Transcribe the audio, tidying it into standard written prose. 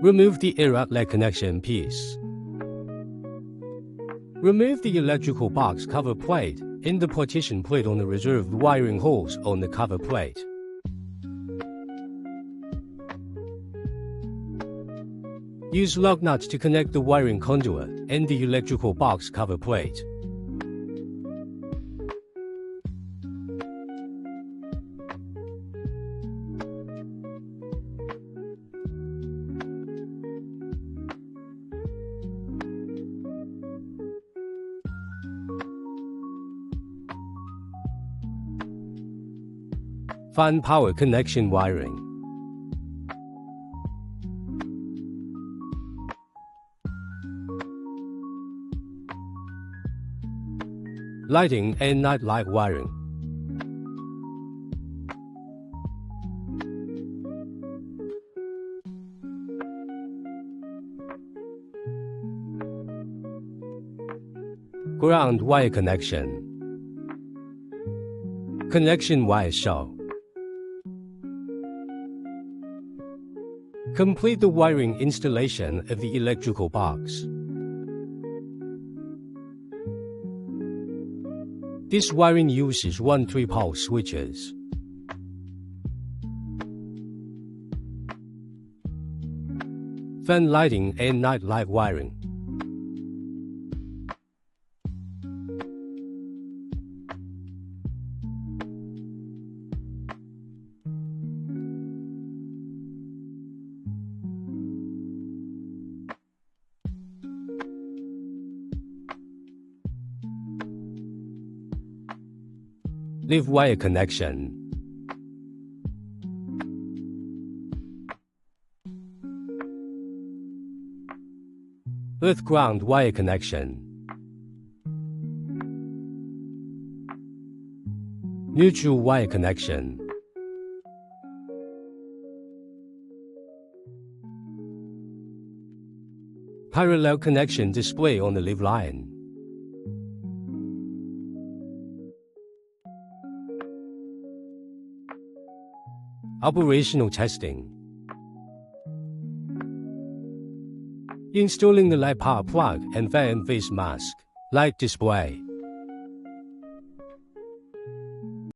Remove the outlet connection piece. Remove the electrical box cover plate in the partition plate on the reserved wiring holes on the cover plate. Use lug nuts to connect the wiring conduit and the electrical box cover plate. Find power connection wiring. Lighting and night light wiring. Ground wire connection. Connection wire show. Complete the wiring installation of the electrical box. This wiring uses 1 3-pole switches. Fan lighting and night light wiring. Live wire connection. Earth ground wire connection. Neutral wire connection. Parallel connection display on the live line. Operational testing. Installing the light power plug and fan face mask. Light display.